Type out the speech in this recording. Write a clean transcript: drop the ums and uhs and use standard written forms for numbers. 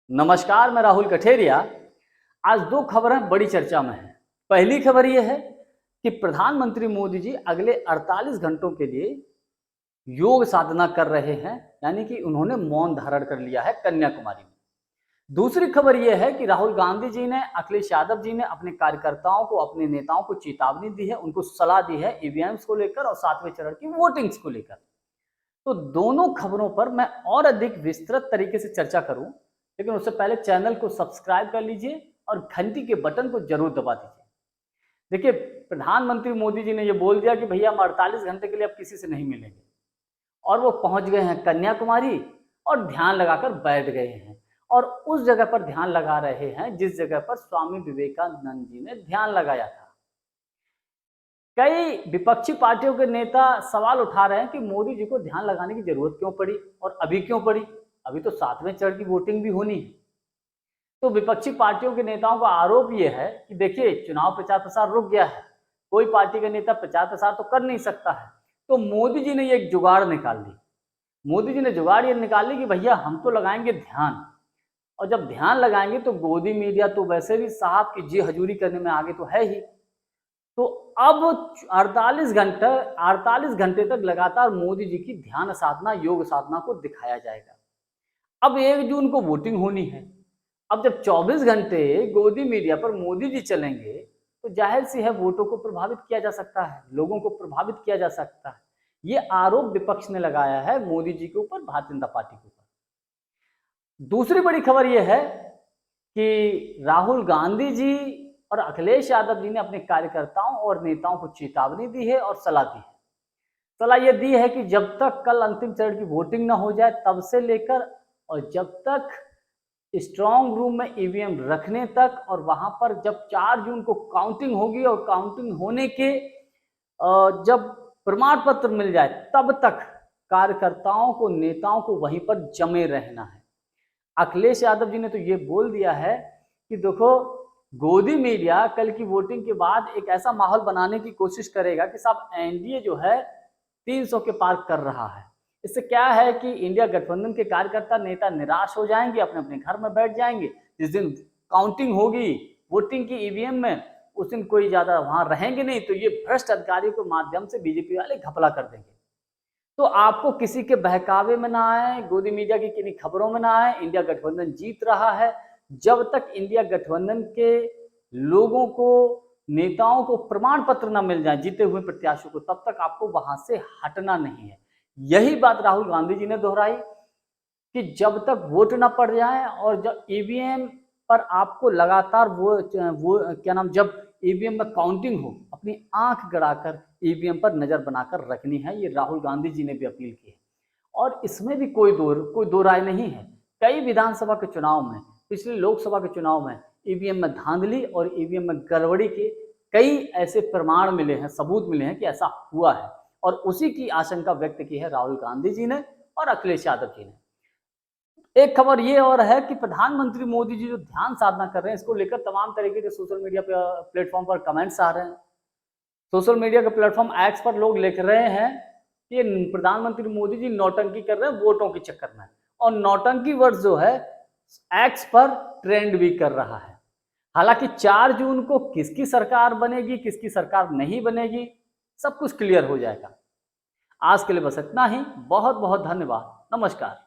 नमस्कार, मैं राहुल कठेरिया। आज दो खबरें बड़ी चर्चा में हैं। पहली खबर यह है कि प्रधानमंत्री मोदी जी अगले 48 घंटों के लिए योग साधना कर रहे हैं, यानी कि उन्होंने मौन धारण कर लिया है कन्याकुमारी में। दूसरी खबर यह है कि राहुल गांधी जी ने, अखिलेश यादव जी ने अपने कार्यकर्ताओं को, अपने नेताओं को चेतावनी दी है, उनको सलाह दी है ईवीएम्स को लेकर और 7वें चरण की वोटिंग्स को लेकर। तो दोनों खबरों पर मैं और अधिक विस्तृत तरीके से चर्चा करूं, लेकिन उससे पहले चैनल को सब्सक्राइब कर लीजिए और घंटी के बटन को जरूर दबा दीजिए। देखिए, प्रधानमंत्री मोदी जी ने यह बोल दिया कि भैया हम 48 घंटे के लिए अब किसी से नहीं मिलेंगे, और वो पहुंच गए हैं कन्याकुमारी और ध्यान लगाकर बैठ गए हैं। और उस जगह पर ध्यान लगा रहे हैं जिस जगह पर स्वामी विवेकानंद जी ने ध्यान लगाया था। कई विपक्षी पार्टियों के नेता सवाल उठा रहे हैं कि मोदी जी को ध्यान लगाने की जरूरत क्यों पड़ी और अभी क्यों पड़ी। अभी तो 7वें चरण की वोटिंग भी होनी है। तो विपक्षी पार्टियों के नेताओं का आरोप यह है कि देखिए, चुनाव प्रचार प्रसार रुक गया है, कोई पार्टी का नेता प्रचार प्रसार तो कर नहीं सकता है। तो मोदी जी ने ये एक जुगाड़ निकाल ली। मोदी जी ने जुगाड़ ये निकाल ली कि भैया हम तो लगाएंगे ध्यान, और जब ध्यान लगाएंगे तो गोदी मीडिया तो वैसे भी साहब की जी हजूरी करने में आगे तो है ही। तो अब 48 घंटे तक लगातार मोदी जी की ध्यान साधना, योग साधना को दिखाया जाएगा। अब 1 जून को वोटिंग होनी है। अब जब 24 घंटे गोदी मीडिया पर मोदी जी चलेंगे तो जाहिर सी है वोटों को प्रभावित किया जा सकता है, लोगों को प्रभावित किया जा सकता है। ये आरोप विपक्ष ने लगाया है मोदी जी के ऊपर, भारतीय जनता पार्टी के ऊपर। दूसरी बड़ी खबर यह है कि राहुल गांधी जी और अखिलेश यादव जी ने अपने कार्यकर्ताओं और नेताओं को चेतावनी दी है और सलाह दी है। सलाह यह दी है कि जब तक कल अंतिम चरण की वोटिंग ना हो जाए तब से लेकर, और जब तक स्ट्रांग रूम में ईवीएम रखने तक, और वहां पर जब 4 जून को काउंटिंग होगी और काउंटिंग होने के जब प्रमाण पत्र मिल जाए तब तक कार्यकर्ताओं को, नेताओं को वहीं पर जमे रहना है। अखिलेश यादव जी ने तो ये बोल दिया है कि देखो, गोदी मीडिया कल की वोटिंग के बाद एक ऐसा माहौल बनाने की कोशिश करेगा कि साहब एनडीए जो है 300 के पार कर रहा है। इससे क्या है कि इंडिया गठबंधन के कार्यकर्ता, नेता निराश हो जाएंगे, अपने अपने घर में बैठ जाएंगे। जिस दिन काउंटिंग होगी वोटिंग की ईवीएम में, उस दिन कोई ज्यादा वहां रहेंगे नहीं, तो ये भ्रष्ट अधिकारियों के माध्यम से बीजेपी वाले घपला कर देंगे। तो आपको किसी के बहकावे में ना आए, गोदी मीडिया की किन्हीं खबरों में ना आए। इंडिया गठबंधन जीत रहा है। जब तक इंडिया गठबंधन के लोगों को, नेताओं को प्रमाण पत्र ना मिल जाए जीते हुए प्रत्याशियों को, तब तक आपको वहां से हटना नहीं है। यही बात राहुल गांधी जी ने दोहराई कि जब तक वोट ना पड़ जाए और जब ईवीएम पर आपको लगातार जब ईवीएम में काउंटिंग हो, अपनी आंख गड़ाकर ईवीएम पर नजर बनाकर रखनी है। ये राहुल गांधी जी ने भी अपील की है और इसमें भी कोई दो राय नहीं है। कई विधानसभा के चुनाव में, पिछले लोकसभा के चुनाव में ईवीएम में धांधली और ईवीएम में गड़बड़ी के कई ऐसे प्रमाण मिले हैं, सबूत मिले हैं कि ऐसा हुआ है, और उसी की आशंका व्यक्त की है राहुल गांधी जी ने और अखिलेश यादव जी ने। एक खबर ये और है कि प्रधानमंत्री मोदी जी जो ध्यान साधना कर रहे हैं, इसको लेकर तमाम तरीके के सोशल मीडिया प्लेटफॉर्म पर कमेंट्स आ रहे हैं। सोशल मीडिया के प्लेटफॉर्म एक्स पर लोग लिख रहे हैं कि प्रधानमंत्री मोदी जी नौटंकी कर रहे हैं वोटों के चक्कर में, और नौटंकी वर्ड जो है एक्स पर ट्रेंड भी कर रहा है। हालांकि 4 जून को किसकी सरकार बनेगी, किसकी सरकार नहीं बनेगी, सब कुछ क्लियर हो जाएगा। आज के लिए बस इतना ही। बहुत बहुत धन्यवाद। नमस्कार।